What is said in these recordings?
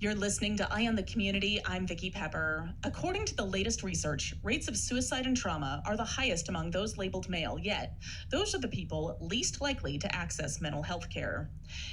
You're listening to Eye on the Community. I'm Vicki Pepper. According to the latest research, rates of suicide and trauma are the highest among those labeled male, yet those are the people least likely to access mental health care.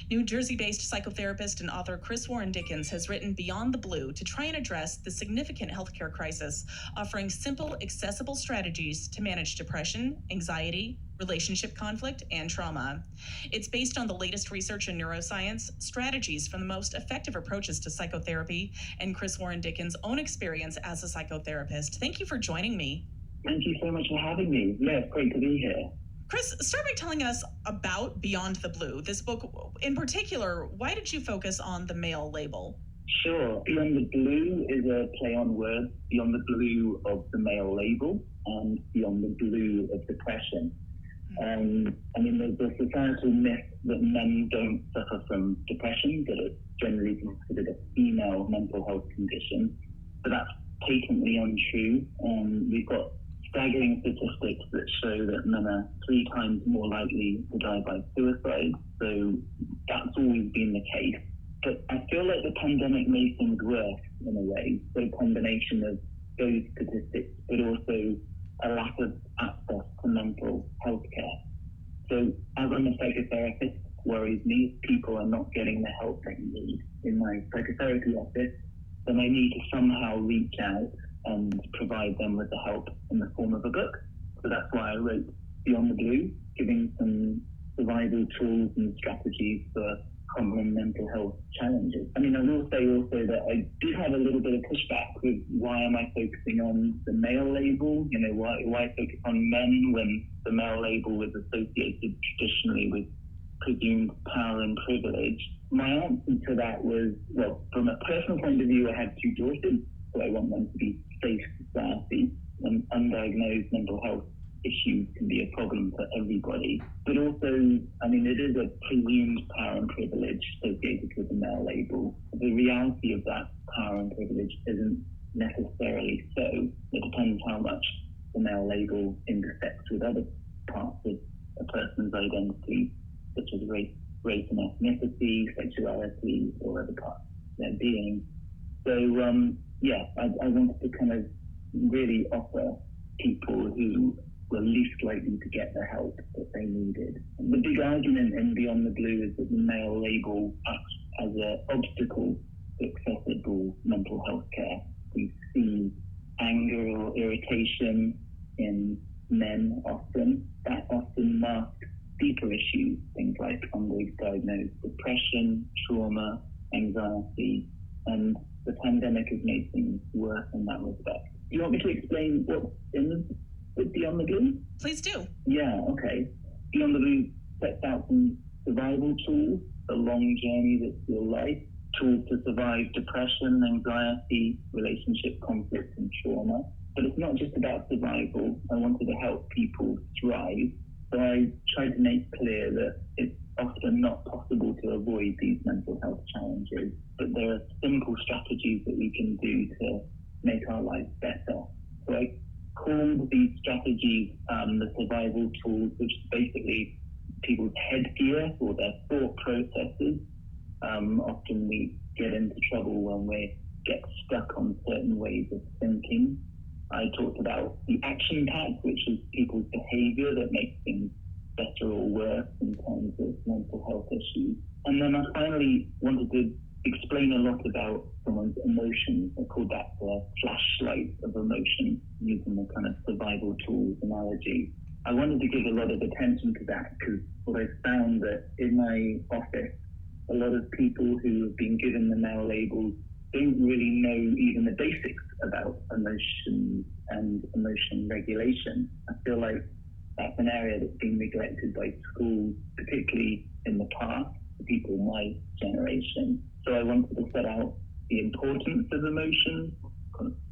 New Jersey-based psychotherapist and author Chris Warren-Dickins has written Beyond the Blue to try and address the significant healthcare crisis, offering simple, accessible strategies to manage depression, anxiety, relationship conflict, and trauma. It's based on the latest research in neuroscience, strategies from the most effective approaches to psychotherapy, and Chris Warren-Dickins' own experience as a psychotherapist. Thank you for joining me. Thank you so much for having me. Yeah, it's great to be here. Chris, start by telling us about Beyond the Blue. This book, in particular, why did you focus on the male label? Sure. Beyond the Blue is a play on words, beyond the blue of the male label and beyond the blue of depression. There's a societal myth that men don't suffer from depression, that it's generally considered a female mental health condition, but that's patently untrue. We've got staggering statistics that show that men are 3 times more likely to die by suicide, so that's always been the case. But I feel like the pandemic made things worse in a way, so a combination of those statistics, but also a lack of access to mental health care. So as I'm a psychotherapist, it worries me if people are not getting the help they need in my psychotherapy office, then I need to somehow reach out and provide them with the help in the form of a book. So that's why I wrote Beyond the Blue, giving some survival tools and strategies for common mental health challenges. I will say also that I did have a little bit of pushback with why am I focusing on the male label? Why focus on men when the male label was associated traditionally with presumed power and privilege? My answer to that was, well, from a personal point of view, I have 2 daughters, so I want them to be safe society, and undiagnosed mental health issues can be a problem for everybody. But also, it is a presumed power and privilege associated with the male label. The reality of that power and privilege isn't necessarily so. It depends how much the male label intersects with other parts of a person's identity, such as race and ethnicity, sexuality, or other parts of their being. So, I wanted to kind of really offer people who were least likely to get the help that they needed. The big argument in Beyond the Blue is that the male label acts as an obstacle to accessible mental health care. We see anger or irritation in men often. That often masks deeper issues, things like undiagnosed depression, trauma, anxiety, and the pandemic has made things worse in that respect. Do you want me to explain what's in with Beyond the Blue? Please do. Yeah, okay. Beyond the Blue sets out some survival tools, a long journey that's your life, tools to survive depression, anxiety, relationship conflict, and trauma. But it's not just about survival. I wanted to help people thrive. So I tried to make clear that it's often not possible to avoid these mental health challenges, but there are simple strategies that we can do to make our lives better. So I called these strategies the survival tools, which is basically people's headgear or their thought processes. Often we get into trouble when we get stuck on certain ways of thinking. I talked about the action pack, which is people's behavior that makes things better or worse in terms of mental health issues. And then I finally wanted to explain a lot about someone's emotions. I called that the flashlight of emotion, using the kind of survival tools analogy. I wanted to give a lot of attention to that because what I found that in my office, a lot of people who have been given the male labels don't really know even the basics about emotions and emotion regulation. I feel like that's an area that's been neglected by schools, particularly in the past, for people my generation. So I wanted to set out the importance of emotions,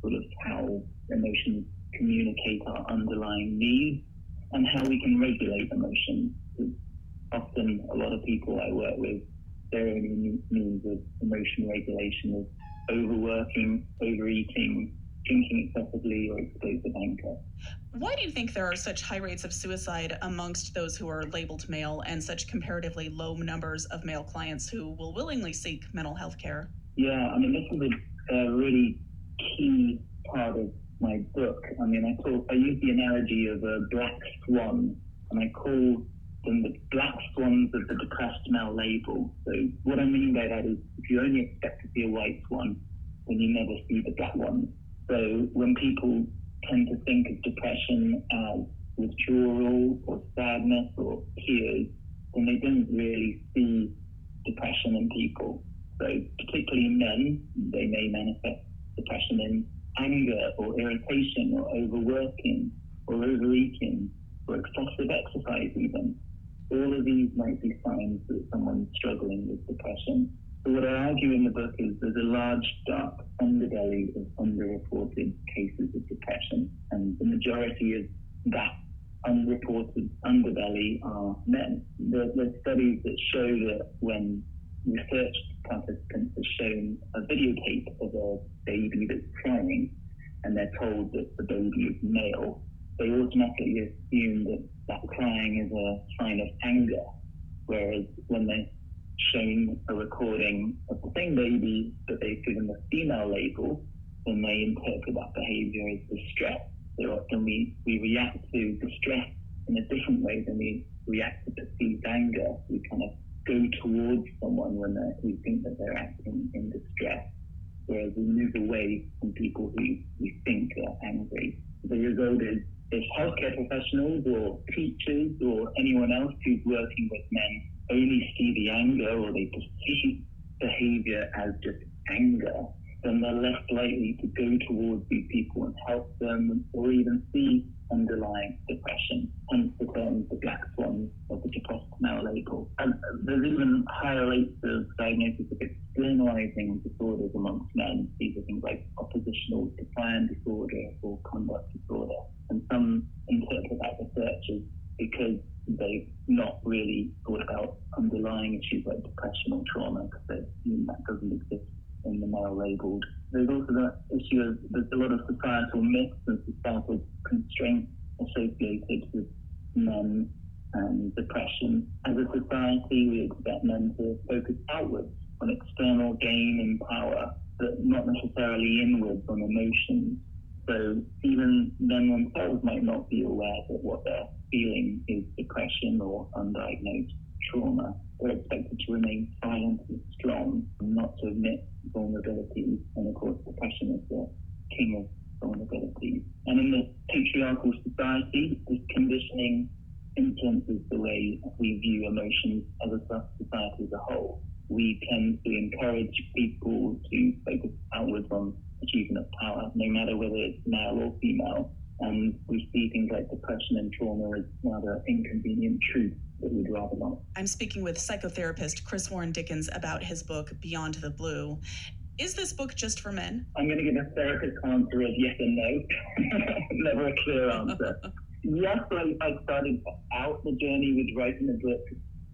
sort of how emotions communicate our underlying needs, and how we can regulate emotions. Because often a lot of people I work with, their only means of emotion regulation is overworking, overeating, drinking excessively, or explosive anger. Why do you think there are such high rates of suicide amongst those who are labeled male and such comparatively low numbers of male clients who will willingly seek mental health care? Yeah, I mean, this is a really key part of my book. I mean, I use the analogy of a black swan, and I call them the black swans of the depressed male label. So what I mean by that is if you only expect to see a white swan, then you never see the black one. So when people tend to think of depression as withdrawal or sadness or tears, then they don't really see depression in people. So particularly men, they may manifest depression in anger or irritation or overworking or overeating or excessive exercise even. All of these might be signs that someone's struggling with depression. So what I argue in the book is there's a large, dark underbelly of underreported cases of depression, and the majority of that unreported underbelly are men. There's studies that show that when research participants are shown a videotape of a baby that's crying, and they're told that the baby is male, they automatically assume that crying is a sign of anger. Whereas when they're shown a recording of the same baby but they've given the female label, then they interpret that behavior as distress. So often we react to distress in a different way than we react to perceived anger. We kind of go towards someone when we think that they're acting in distress, whereas we move away from people who we think are angry. The result is if healthcare professionals or teachers or anyone else who's working with men only see the anger or they perceive behavior as just anger, then they're less likely to go towards these people and help them or even see underlying depression. Hence the term the black swan of the depressed male label. And there's even higher rates of diagnosis of externalizing disorders amongst men. These are things like oppositional defiant disorder or conduct disorder. And some interpret that research as because they've not really thought about underlying issues like depression or trauma, because that doesn't exist in the male labeled. There's also that issue of there's a lot of societal myths and societal constraints associated with men and depression. As a society, we expect men to focus outwards on external gain and power, but not necessarily inwards on emotions. So even men themselves might not be aware that what they're feeling is depression or undiagnosed trauma. They're expected to remain silent and strong, not to admit vulnerability. And of course, depression is the king of vulnerability. And in the patriarchal society, this conditioning influences the way we view emotions as a society as a whole. We tend to encourage people to focus outwards on achievement of power, no matter whether it's male or female. And we see things like depression and trauma as rather inconvenient truths that we'd rather not. I'm speaking with psychotherapist Chris Warren-Dickins about his book, Beyond the Blue. Is this book just for men? I'm going to give a therapist answer of yes and no. Never a clear answer. Yes, I started out the journey with writing a book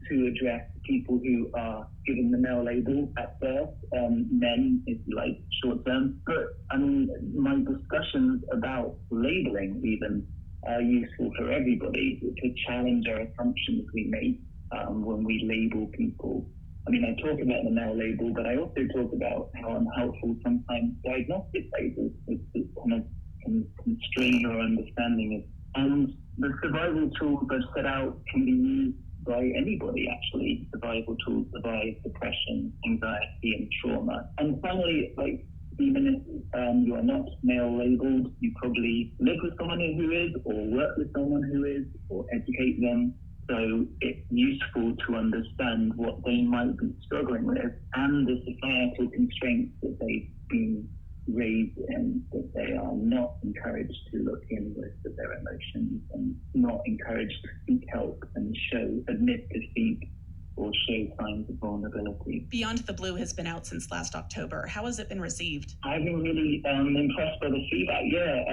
to address people who are given the male label at birth, men, if you like, short term. But I mean, my discussions about labeling even are useful for everybody to challenge our assumptions we make when we label people. I mean, I talk about the male label, but I also talk about how unhelpful sometimes diagnostic labels it kind of can constrain our understanding of. And the survival tools I've set out can be used by anybody, actually. Survival tools survive depression, anxiety, and trauma. And finally, like, even if you are not male labeled, you probably live with someone who is, or work with someone who is, or educate them. So it's useful to understand what they might be struggling with and the societal constraints that they've been raised in, that they are not encouraged to look inwards at their emotions and not encouraged to seek help and admit defeat or show signs of vulnerability. Beyond the Blue has been out since last October. How has it been received? I've been really impressed by the feedback.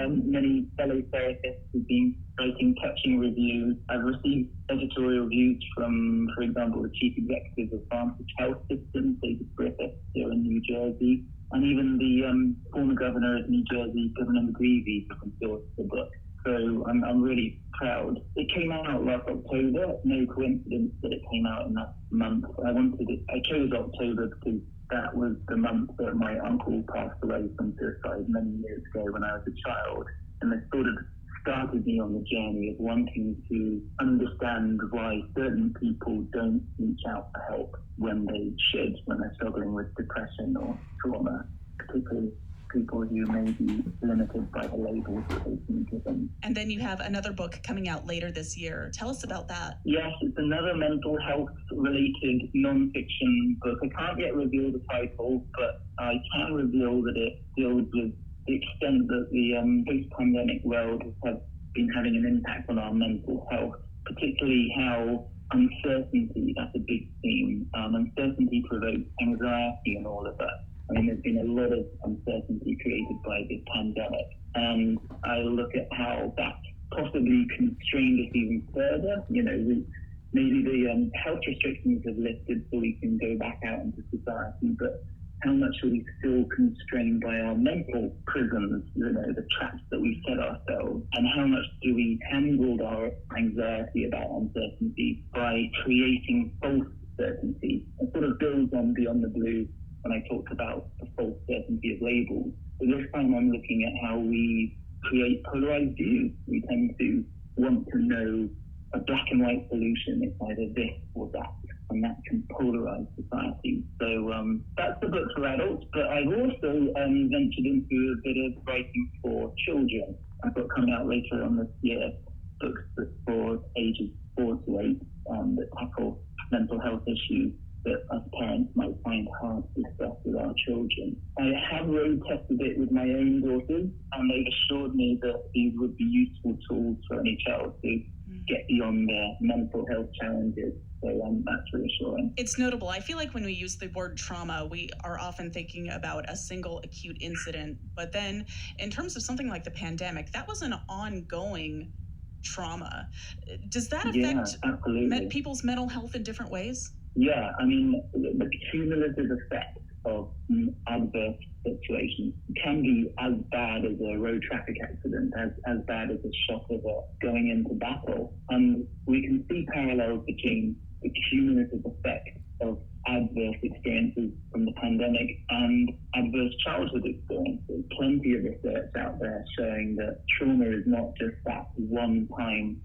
Many fellow therapists have been writing touching reviews. I've received editorial reviews from, for example, the Chief Executive of Vantage Health System, David Griffith, here in New Jersey, and even the former governor of New Jersey, Governor McGreevey, endorsed the book. So I'm really proud. It came out last October. No coincidence that it came out in that month. I chose October because that was the month that my uncle passed away from suicide many years ago when I was a child. And it sort of started me on the journey of wanting to understand why certain people don't reach out for help when they should, when they're struggling with depression or trauma, particularly people who may be limited by the labels that they've been given. And then you have another book coming out later this year. Tell us about that. Yes, it's another mental health-related non-fiction book. I can't yet reveal the title, but I can reveal that it deals with the extent that the post-pandemic world has been having an impact on our mental health, particularly how uncertainty, that's a big theme. Uncertainty provokes anxiety and all of that. I mean, there's been a lot of uncertainty created by this pandemic, and I look at how that possibly constrained us even further. You know, maybe the health restrictions have lifted so we can go back out into society, but how much are we still constrained by our mental prisons, you know, the traps that we set ourselves, and how much do we handle our anxiety about uncertainty by creating false certainty? It sort of builds on Beyond the Blue when I talked about the false certainty of labels. But this time I'm looking at how we create polarized views. We tend to want to know a black and white solution. It's either this or that, and that can polarize society. So that's the book for adults, but I've also ventured into a bit of writing for children. I've got coming out later on this year books for ages 4 to 8 that tackle mental health issues that us parents might find hard to discuss with our children. I have road tested it with my own daughters, and they've assured me that these would be useful tools for any child to get beyond their mental health challenges. So that's reassuring. It's notable. I feel like when we use the word trauma, we are often thinking about a single acute incident. But then in terms of something like the pandemic, that was an ongoing trauma. Does that affect people's mental health in different ways? Yeah, I mean, the cumulative effect of adverse situations can be as bad as a road traffic accident, as bad as a shock of going into battle. And we can see parallels between the cumulative effect of adverse experiences from the pandemic and adverse childhood experiences. Plenty of research out there showing that trauma is not just that one-time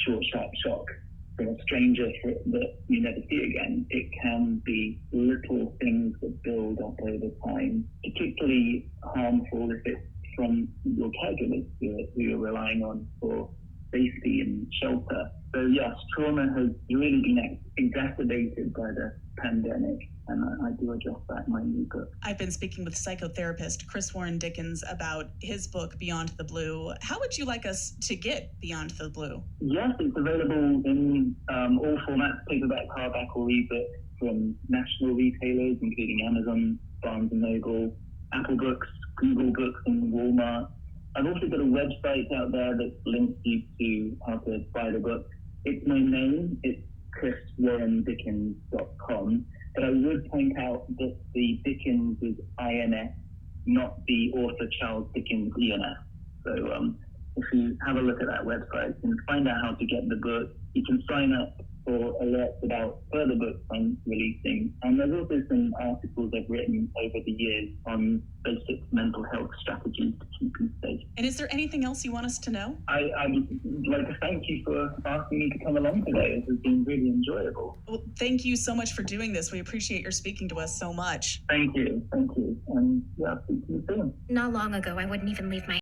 short, sharp shock from a stranger that you never see again. It can be little things that build up over time, particularly harmful if it's from your caregivers who you're relying on for safety and shelter. So yes, trauma has really been exacerbated by the pandemic, and I do address that in my new book. I've been speaking with psychotherapist Warren-Dickins about his book, Beyond the Blue. How would you like us to get Beyond the Blue? Yes, it's available in all formats, paperback, hardback, or ebook from national retailers, including Amazon, Barnes & Noble, Apple Books, Google Books, and Walmart. I've also got a website out there that links you to how to buy the book. It's my name. It's chriswarrendickins.com. But I would point out that the Dickens is INS, not the author Charles Dickens ENS. So if you have a look at that website, you can find out how to get the book. You can sign up for alerts about further books I'm releasing. And there's also some articles I've written over the years on basic mental health strategies to keep you safe. And is there anything else you want us to know? I'd like to thank you for asking me to come along today. This has been really enjoyable. Well, thank you so much for doing this. We appreciate your speaking to us so much. Thank you. And yeah, I'll speak to you soon. Not long ago, I wouldn't even leave my